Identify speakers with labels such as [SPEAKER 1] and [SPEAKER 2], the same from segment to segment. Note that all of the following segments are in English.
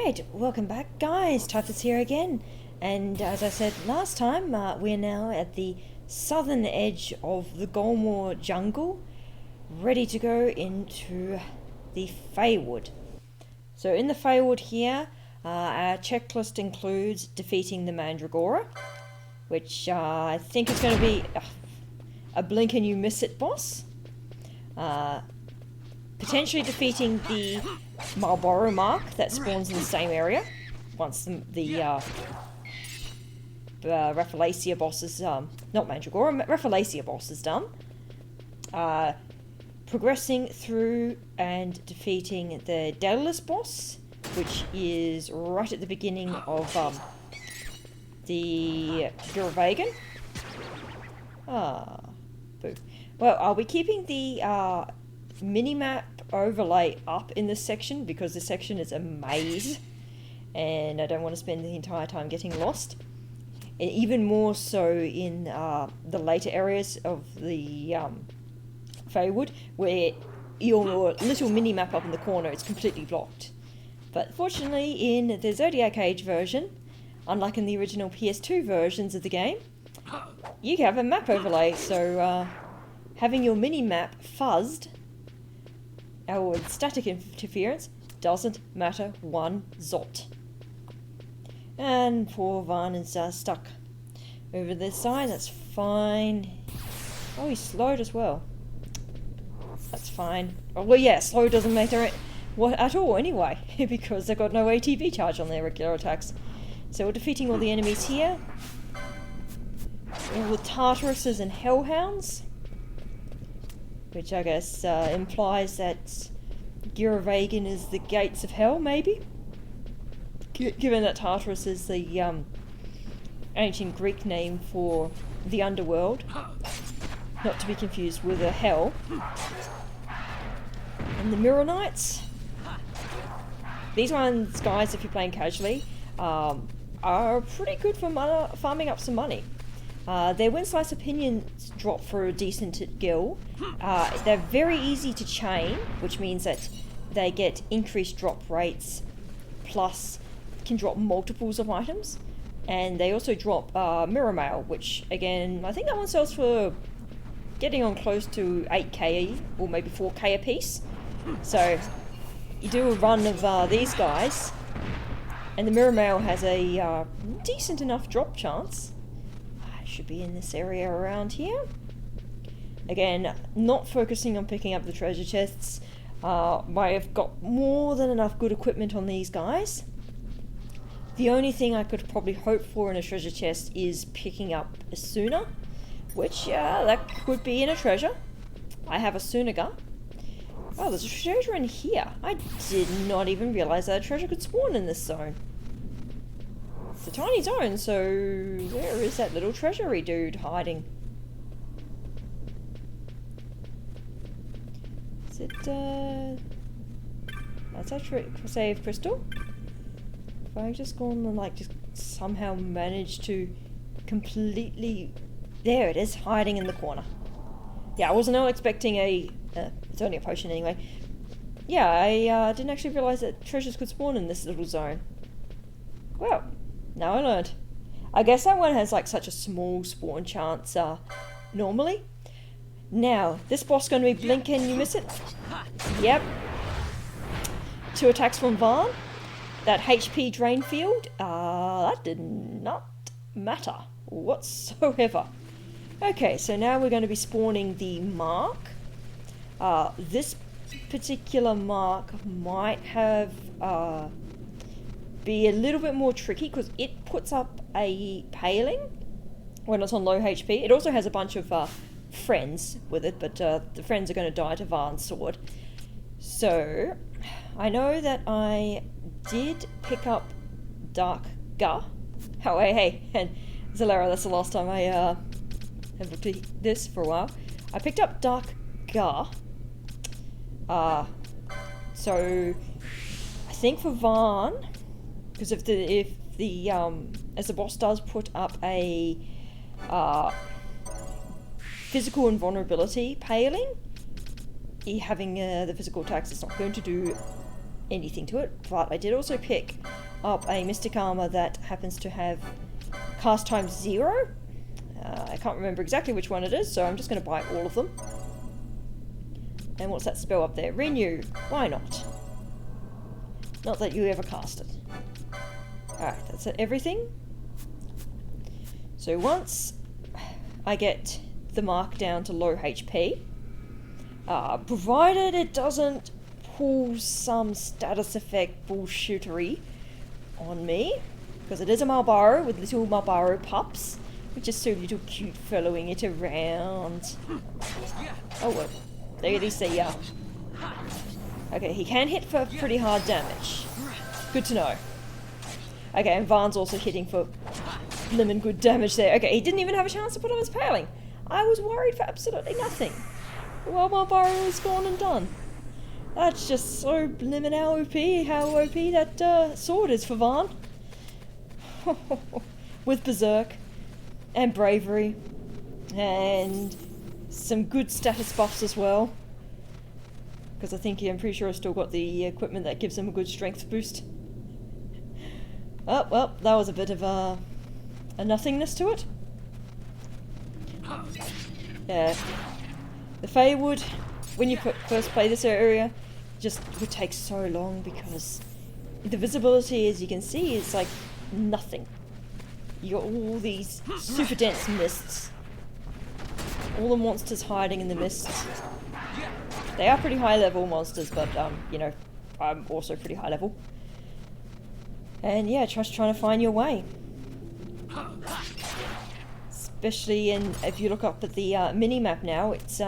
[SPEAKER 1] Alright, welcome back guys, Typhus here again, and as I said last time, we're now at the southern edge of the Golmore jungle, ready to go into the Feywood. So in the Feywood here, our checklist includes defeating the Mandragora, which I think is going to be a blink and you miss it boss. Potentially defeating the Marlborough Mark that spawns in the same area once the Rafflesia boss is, not Mandragora, Rafflesia boss is done. Progressing through and defeating the Daedalus boss, which is right at the beginning of the Guravagan. Boo. Well, I'll be keeping the mini-map overlay up in this section because this section is a maze and I don't want to spend the entire time getting lost. And even more so in the later areas of the Feywood, where your little mini-map up in the corner is completely blocked. But fortunately in the Zodiac Age version, unlike in the original PS2 versions of the game, you have a map overlay, so having your mini-map fuzzed or static interference doesn't matter one zot. And poor Van is stuck over this side. That's fine. Oh, he's slowed as well. That's fine. Oh, well, yeah, slow doesn't matter at all anyway, because they've got no ATB charge on their regular attacks. So we're defeating all the enemies here. All the Tartaruses and Hellhounds, which I guess implies that Guravagan is the gates of hell, maybe? Given that Tartarus is the ancient Greek name for the underworld, not to be confused with a hell. And the Mirror Knights. These ones, guys, if you're playing casually, are pretty good for farming up some money. Their Wind Slice Opinions drop for a decent gil. They're very easy to chain, which means that they get increased drop rates, plus can drop multiples of items. And they also drop Mirror Mail, which again, I think that one sells for getting on close to 8k or maybe 4k a piece. So you do a run of these guys, and the Mirror Mail has a decent enough drop chance. Should be in this area around here. Again, not focusing on picking up the treasure chests. I've got more than enough good equipment on these guys. The only thing I could probably hope for in a treasure chest is picking up a Sooner, which that could be in a treasure. I have a Sooner gun. Oh, there's a treasure in here. I did not even realize that a treasure could spawn in this zone. It's a tiny zone, so where is that little treasury dude hiding? Is it, that's our save crystal? If I just gone and like just somehow managed to completely... There it is, hiding in the corner. Yeah, I wasn't expecting a... it's only a potion anyway. Yeah, I didn't actually realise that treasures could spawn in this little zone. Well, now I learned. I guess that one has like such a small spawn chance normally. Now, this boss going to be blink and you miss it? Yep. 2 attacks from Van. That HP drain field, that did not matter whatsoever. Okay, so now we're going to be spawning the Mark. This particular Mark might have... be a little bit more tricky because it puts up a paling when it's on low HP. It also has a bunch of friends with it, but the friends are going to die to Van's sword. So I know that I did pick up Dark Gar. Oh, hey, and Zalera, that's the last time I have looked at this for a while. I picked up Dark Gar. So I think for Van, because if the as the boss does put up a physical invulnerability paling, having the physical attacks is not going to do anything to it, but I did also pick up a Mystic Armor that happens to have cast times 0. I can't remember exactly which one it is, so I'm just going to buy all of them. And what's that spell up there? Renew. Why not? Not that you ever cast it. Alright, that's everything. So once I get the mark down to low HP, provided it doesn't pull some status effect bullshittery on me, because it is a Malboro with little Malboro pups, which is so little cute following it around. Oh well, there they see ya. Okay, he can hit for pretty hard damage. Good to know. Okay, and Varn's also hitting for lemon good damage there. Okay, he didn't even have a chance to put on his paling. I was worried for absolutely nothing. Well, Malboro is gone and done. That's just so blimmin' OP, how OP that sword is for Varn. With Berserk, and Bravery, and some good status buffs as well. Because I'm pretty sure I've still got the equipment that gives him a good strength boost. Oh, well, that was a bit of a nothingness to it. Yeah. The Feywood, when you first play this area, just would take so long because the visibility, as you can see, is like nothing. You got all these super dense mists. All the monsters hiding in the mists. They are pretty high level monsters, but you know, I'm also pretty high level. And yeah, just trying to find your way. Especially if you look up at the mini-map now, it's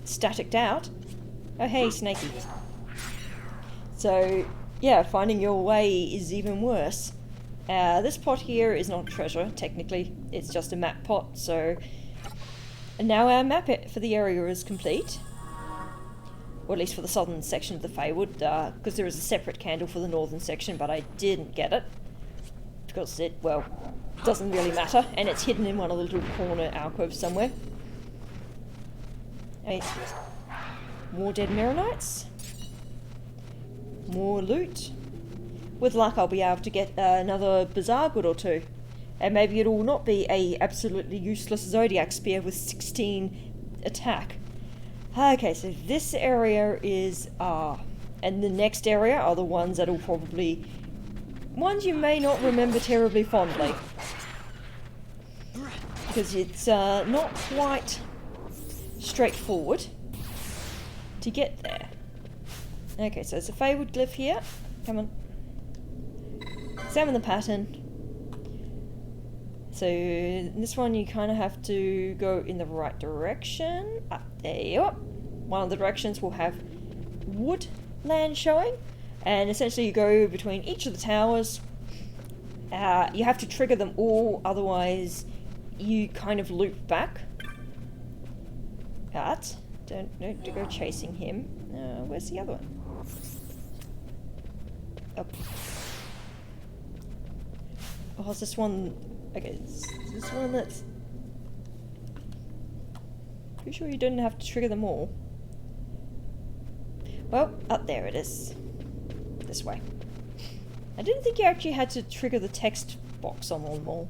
[SPEAKER 1] staticked out. Oh hey, Snakey. So yeah, finding your way is even worse. This pot here is not a treasure, technically. It's just a map pot, so... And now our map for the area is complete. Or at least for the southern section of the Feywood, because there is a separate candle for the northern section, but I didn't get it. Because it, well, doesn't really matter, and it's hidden in one of the little corner alcoves somewhere. Hey. More dead Mirror-Knights. More loot. With luck I'll be able to get another Bizarre Good or two. And maybe it'll not be a absolutely useless Zodiac Spear with 16 attack. Okay, so this area is and the next area are the ones that'll probably... ones you may not remember terribly fondly. Because it's not quite straightforward to get there. Okay, so there's a Feywood glyph here. Come on. Examine the pattern. So this one you kind of have to go in the right direction. There you are. One of the directions will have woodland showing, and essentially you go between each of the towers. You have to trigger them all, otherwise you kind of loop back. But don't need to go chasing him. Where's the other one? Oh. Oh, is this one... Okay, is this one that's... Pretty sure you didn't have to trigger them all. Well, up there it is. This way. I didn't think you actually had to trigger the text box on them all.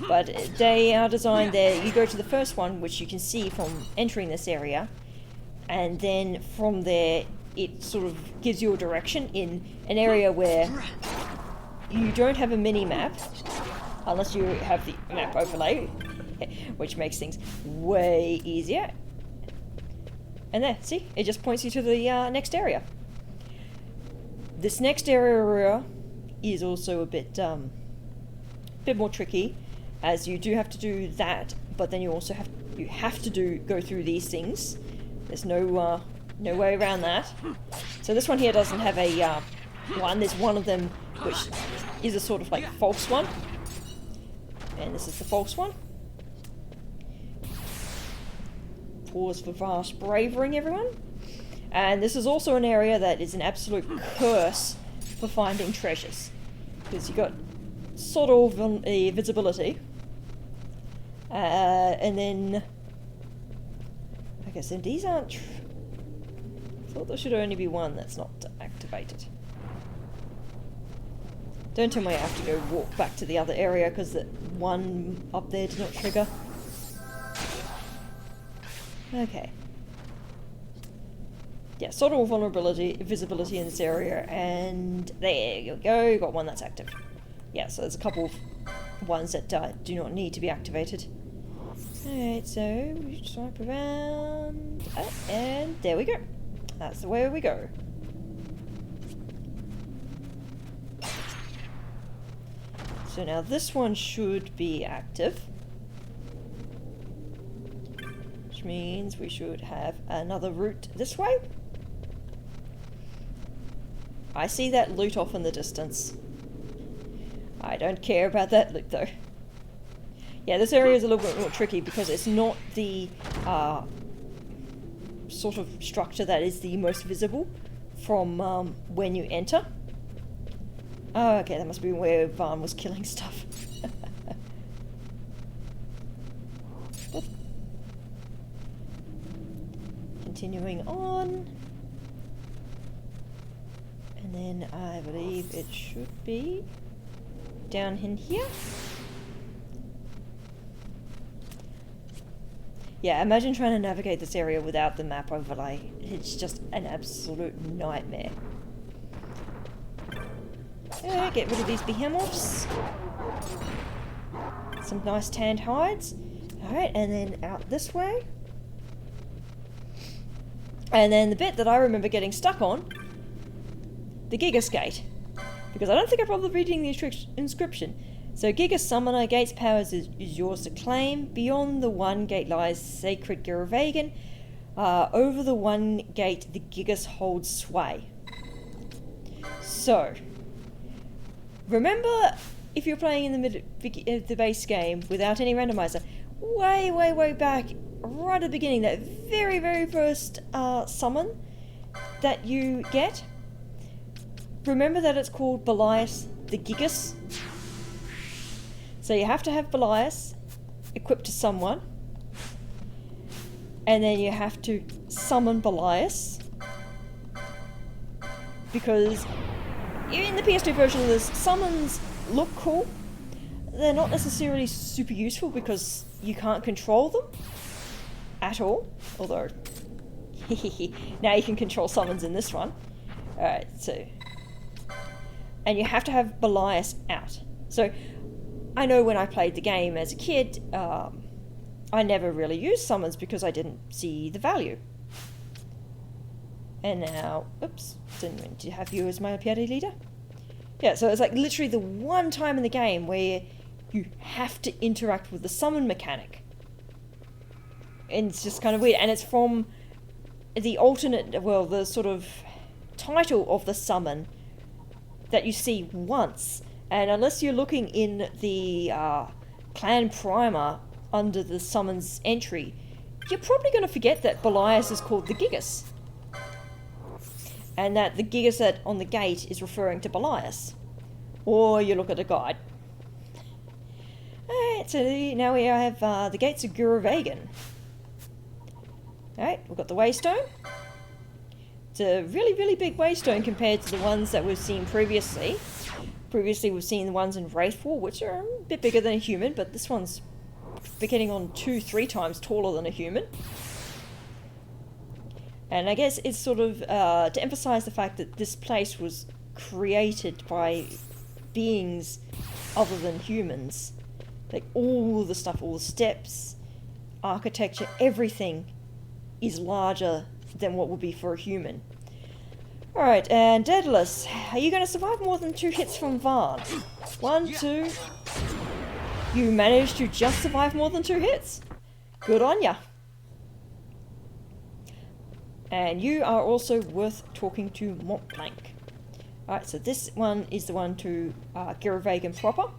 [SPEAKER 1] But they are designed there. You go to the first one, which you can see from entering this area, and then from there it sort of gives you a direction in an area where you don't have a mini-map, unless you have the map overlay, which makes things way easier. And there, see? It just points you to the next area. This next area is also a bit more tricky, as you do have to do that, but then you also have to go through these things. There's no way around that. So this one here doesn't have a one. There's one of them which is a sort of like false one, and this is the false one. Pause for vast bravering, everyone. And this is also an area that is an absolute curse for finding treasures, because you got sort of visibility, and then okay, so these aren't. I thought there should only be one. That's not activated. Don't tell me I have to go walk back to the other area because the one up there did not trigger. Okay. Yeah, sort of visibility in this area, and there you go, got one that's active. Yeah, so there's a couple of ones that do not need to be activated. Alright, so we swipe around, and there we go. That's the way we go. So now this one should be active. Which means we should have another route this way. I see that loot off in the distance. I don't care about that loot though. Yeah, this area is a little bit more tricky because it's not the sort of structure that is the most visible from when you enter. Oh, okay, that must be where Vaughn was killing stuff. Continuing on. And then I believe it should be down in here. Yeah, imagine trying to navigate this area without the map overlay. It's just an absolute nightmare. Okay, get rid of these behemoths. Some nice tanned hides. Alright, and then out this way. And then the bit that I remember getting stuck on, the Gigas Gate. Because I don't think I bothered reading the inscription. So Gigas Summoner Gate's powers is yours to claim. Beyond the one gate lies sacred Guravagan. Over the one gate, the Gigas holds sway. So, remember, if you're playing in the base game without any randomizer, way back, right at the beginning, that very first summon that you get, remember that it's called Belias the Gigas? So you have to have Belias equipped to someone, and then you have to summon Belias, because in the PS2 version of this, summons look cool. They're not necessarily super useful because you can't control them at all, although now you can control summons in this one. Alright, so, and you have to have Belias out. So I know when I played the game as a kid, I never really used summons because I didn't see the value. And now, oops, didn't mean to have you as my party leader. Yeah, so it's like literally the one time in the game where you have to interact with the summon mechanic. And it's just kind of weird. And it's from the alternate, well, the sort of title of the summon that you see once. And unless you're looking in the clan primer under the summons entry, you're probably going to forget that Belias is called the Gigas. And that the Gigas that on the gate is referring to Belias. Or you look at a guide. Alright, so now we have the gates of Guravagan. Alright, we've got the Waystone. It's a really big Waystone compared to the ones that we've seen previously. Previously we've seen the ones in Wraithfall, which are a bit bigger than a human, but this one's getting on 2-3 times taller than a human. And I guess it's sort of to emphasize the fact that this place was created by beings other than humans. Like all the stuff, all the steps, architecture, everything is larger than what would be for a human. Alright, and Daedalus, are you going to survive more than 2 hits from Varn? 1, 2... You managed to just survive more than 2 hits? Good on ya. And you are also worth talking to Montblanc. Alright, so this one is the one to Guravagan proper,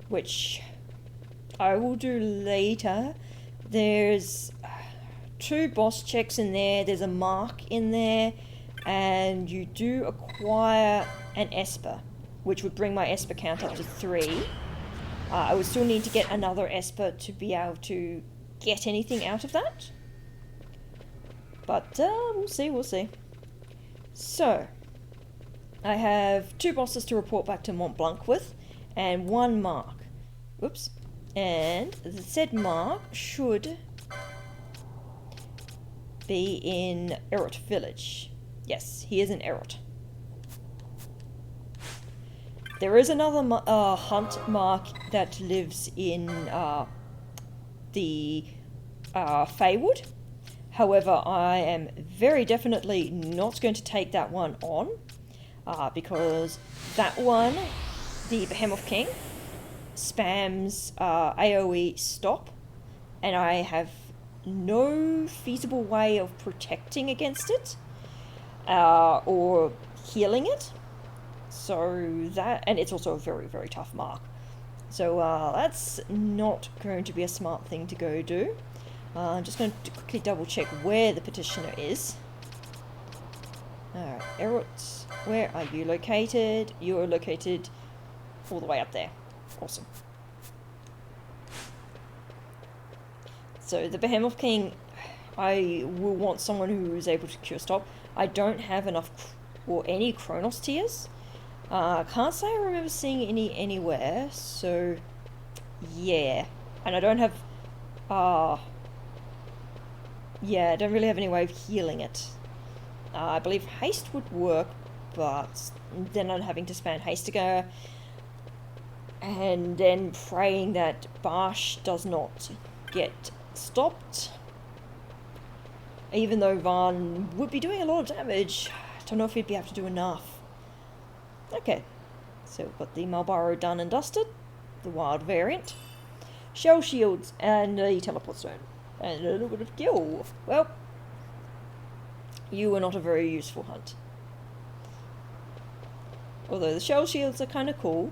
[SPEAKER 1] which I will do later. There's 2 boss checks in there, there's a mark in there, and you do acquire an Esper, which would bring my Esper count up to 3. I would still need to get another Esper to be able to get anything out of that. But we'll see. So, I have 2 bosses to report back to Mont Blanc with, and 1 mark. Whoops. And the said mark should be in Erot Village. Yes, he is in Erot. There is another hunt mark that lives in the Feywood. However, I am very definitely not going to take that one on, because that one, the Behemoth King, spams AoE stop, and I have no feasible way of protecting against it, or healing it. So that, and it's also a very, very tough mark. So that's not going to be a smart thing to go do. I'm just going to quickly double check where the petitioner is. Alright, Erot, where are you located? You're located all the way up there. Awesome. So the Behemoth King, I will want someone who is able to cure stop. I don't have enough or any Chronos tears. Can't say I remember seeing any anywhere, so yeah. And I don't have, yeah, I don't really have any way of healing it. I believe haste would work, but then I'm having to spam haste to go, and then praying that Barsh does not get stopped. Even though Van would be doing a lot of damage, I don't know if he'd be able to do enough. Okay, so we've got the Malboro done and dusted, the wild variant, shell shields, and a teleport stone, and a little bit of gil. Well, you were not a very useful hunt. Although the shell shields are kind of cool,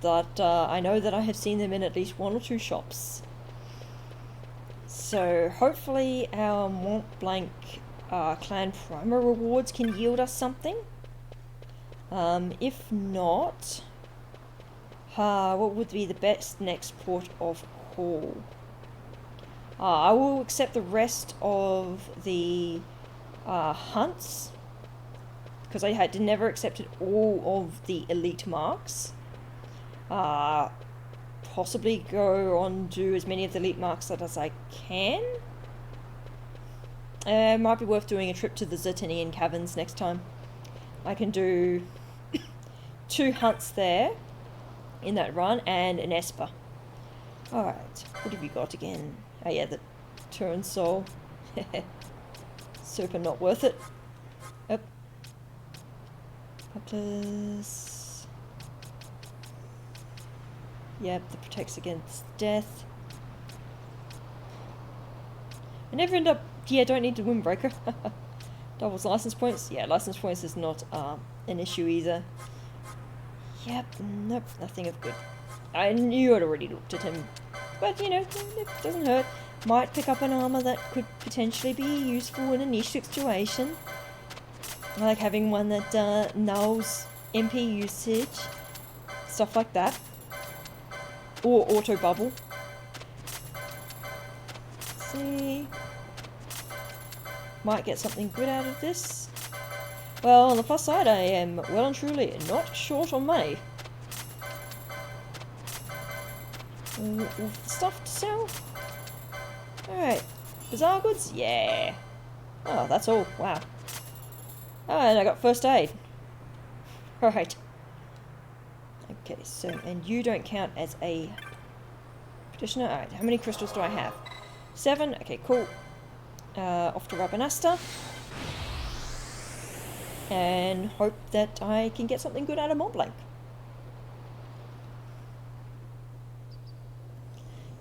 [SPEAKER 1] but I know that I have seen them in at least 1 or 2 shops. So hopefully our Mont Blanc clan primer rewards can yield us something. If not, what would be the best next port of call? I will accept the rest of the hunts, because I had never accepted all of the elite marks. Possibly go on do as many of the elite marks as I can. It might be worth doing a trip to the Zertinian Caverns next time. I can do 2 hunts there in that run and an Esper. Alright, what have you got again? Oh yeah, the Turin Soul. Super not worth it. Yep. Plus... Yep, that protects against death. I never end up... Yeah, don't need the Windbreaker. Doubles license points. Yeah, license points is not an issue either. Yep, nope, nothing of good. I knew I'd already looked at him, but you know, it doesn't hurt. Might pick up an armor that could potentially be useful in a niche situation. I like having one that nulls MP usage, stuff like that. Or auto bubble. Let's see. Might get something good out of this. Well, on the plus side, I am well and truly not short on money. Stuff to sell? Alright. Bazaar goods? Yeah. Oh, that's all. Wow. Oh, and I got first aid. Right. Okay, so, and you don't count as a petitioner. Alright, how many crystals do I have? 7. Okay, cool. Off to Rabanasta. And hope that I can get something good out of Mont Blanc.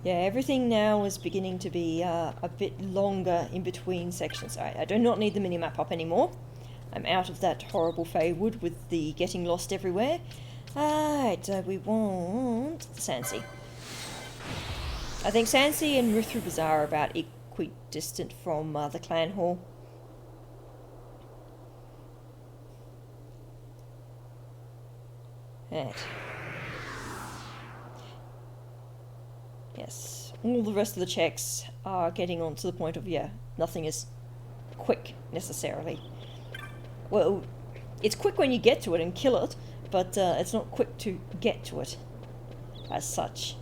[SPEAKER 1] Yeah, everything now is beginning to be a bit longer in between sections. I do not need the minimap up anymore. I'm out of that horrible Feywood with the getting lost everywhere. Alright, we want Sansi. I think Sansi and Ruthru Bazaar are about equidistant from the clan hall. Right. Yes, all the rest of the checks are getting on to the point of, yeah, nothing is quick, necessarily. Well, It's quick when you get to it and kill it, but it's not quick to get to it as such.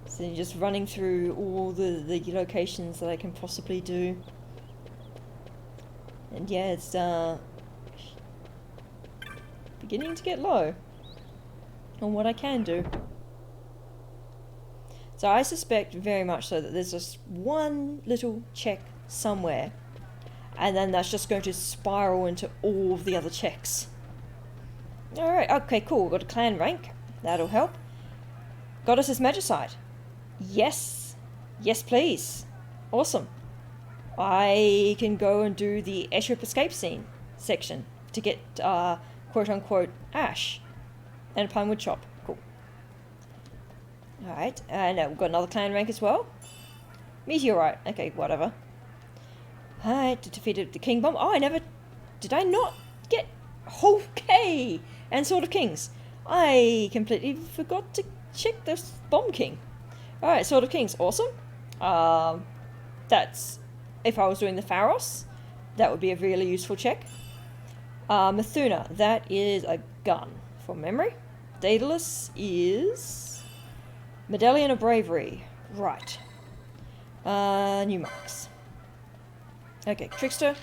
[SPEAKER 1] So you're just running through all the locations that I can possibly do. And yeah, it's beginning to get low on what I can do. So I suspect very much so that there's just one little check somewhere, and then that's just going to spiral into all of the other checks. Alright, okay, cool. Got a clan rank. That'll help. Goddess's Magicite. Yes. Yes, please. Awesome. I can go and do the airship escape scene section to get, quote-unquote, ash and a pine wood chop. Cool. Alright, and we've got another clan rank as well. Meteorite. Okay, whatever. Alright, defeated the King Bomb. Oh, did I not get... Okay! And Sword of Kings. I completely forgot to check this Bomb King. Alright, Sword of Kings. Awesome. That's... If I was doing the Pharos, that would be a really useful check. Mithuna. That is a gun. From memory. Daedalus is... Medallion of Bravery. Right. New marks. Okay, Trickster.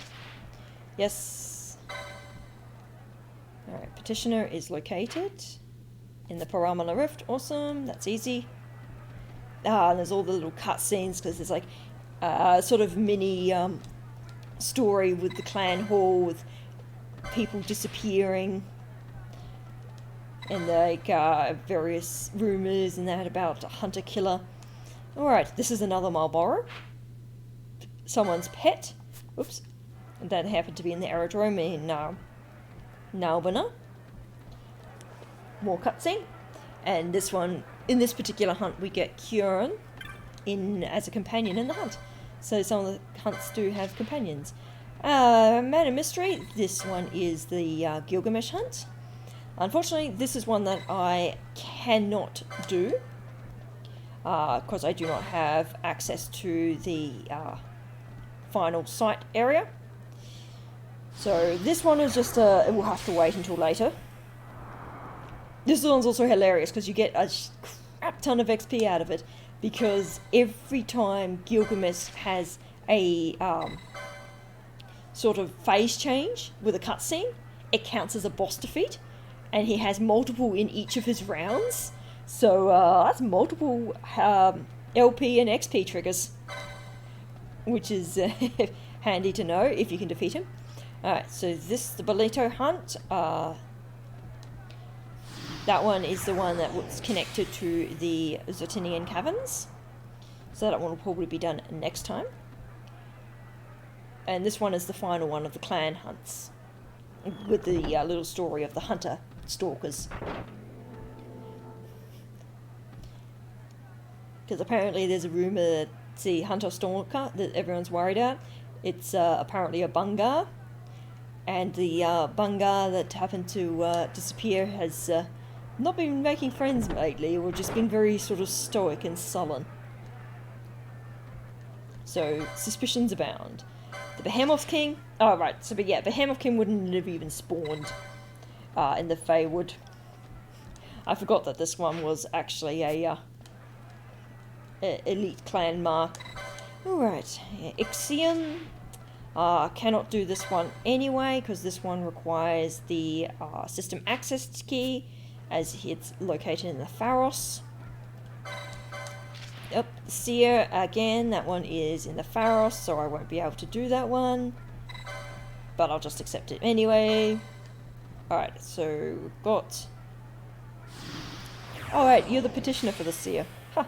[SPEAKER 1] Yes. Alright, Petitioner is located in the Paramana Rift. Awesome, that's easy. And there's all the little cutscenes, because there's like sort of mini story with the clan hall, with people disappearing. And like various rumours and that about a hunter-killer. Alright, this is another Marlboro. Someone's pet. Oops. That happened to be in the aerodrome in Nalbana. More cutscene. And this one, in this particular hunt, we get Kieran as a companion in the hunt. So some of the hunts do have companions. Man of Mystery. This one is the Gilgamesh hunt. Unfortunately, this is one that I cannot do. Because I do not have access to the final site area. So this one is just it will have to wait until later. This one's also hilarious because you get a crap ton of XP out of it, because every time Gilgamesh has a sort of phase change with a cutscene, it counts as a boss defeat, and he has multiple in each of his rounds. So that's multiple LP and XP triggers, which is handy to know if you can defeat him. Alright, so the Bolito hunt, that one is the one that was connected to the Zotinian caverns. So that one will probably be done next time. And this one is the final one of the clan hunts, with the little story of the hunter stalkers. Because apparently there's a rumour that the hunter stalker that everyone's worried about, it's apparently a Bungar. And the Bungar that happened to disappear has not been making friends lately, or just been very sort of stoic and sullen. So suspicions abound. The Behemoth King. Oh right, so but yeah, Behemoth King wouldn't have even spawned in the Feywood. I forgot that this one was actually a elite clan mark. Alright, Ixion. Cannot do this one anyway, because this one requires the system access key, as it's located in the Pharos. Yep, Seer, again, that one is in the Pharos, so I won't be able to do that one. But I'll just accept it anyway. Alright, so we've got... Alright, you're the petitioner for the Seer. Ha!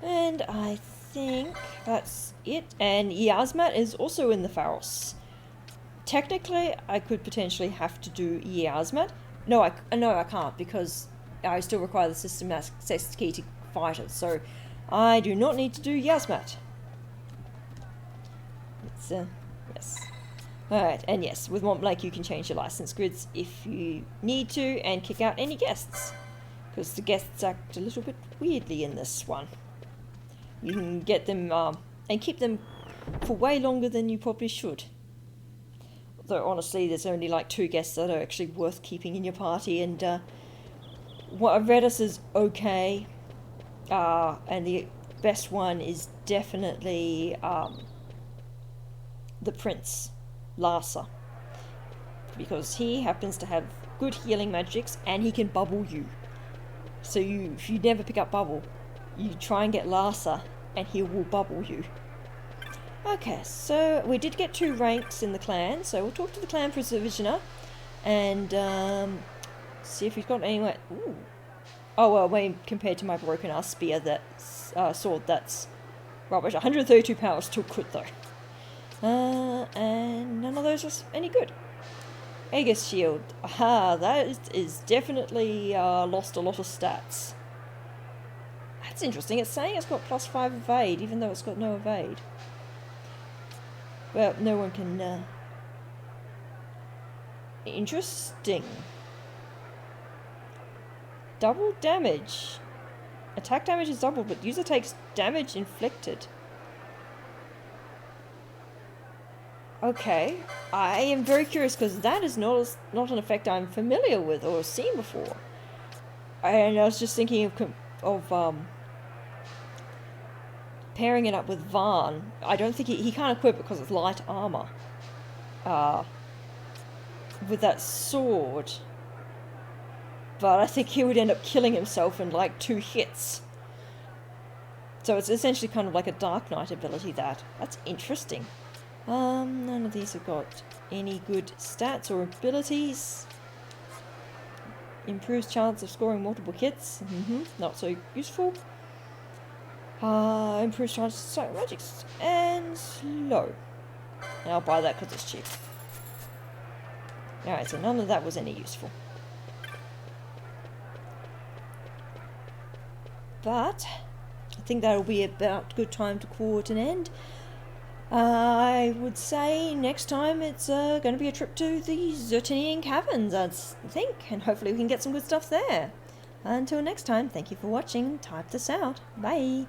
[SPEAKER 1] And I think that's it. And Yasmat is also in the Pharos. Technically, I could potentially have to do Yasmat. No, I can't, because I still require the system access key to fight it. So I do not need to do Yasmat. It's yes. Alright, and yes, with Mont Blanc you can change your license grids if you need to, and kick out any guests, because the guests act a little bit weirdly in this one. You can get them and keep them for way longer than you probably should. Though honestly, there's only like 2 guests that are actually worth keeping in your party, and what I've read us is okay, and the best one is definitely the Prince, Larsa, because he happens to have good healing magics and he can bubble you. So if you never pick up bubble, you try and get Larsa and he will bubble you. Okay, so we did get 2 ranks in the clan, so we'll talk to the clan provisioner and see if he's got anywhere. Ooh. Oh well, when compared to my broken ass spear, sword, that's rubbish. 132 power is still good though. And none of those was any good. Aegis shield. Aha, that is definitely lost a lot of stats. That's interesting. It's saying it's got +5 evade, even though it's got no evade. Well, no one can. Interesting. Double damage. Attack damage is doubled, but user takes damage inflicted. Okay, I am very curious because that is not an effect I'm familiar with or seen before. And I was just thinking of pairing it up with Varn. I don't think he can't equip it because it's light armor. With that sword. But I think he would end up killing himself in like 2 hits. So it's essentially kind of like a Dark Knight ability that's interesting. None of these have got any good stats or abilities. Improves chance of scoring multiple hits. Not so useful. Improves chance of starting magics. And slow. And I'll buy that because it's cheap. Alright, so none of that was any useful. But I think that'll be about good time to call it an end. I would say next time it's going to be a trip to the Zertinian Caverns, I think, and hopefully we can get some good stuff there. Until next time, thank you for watching. Type this out. Bye.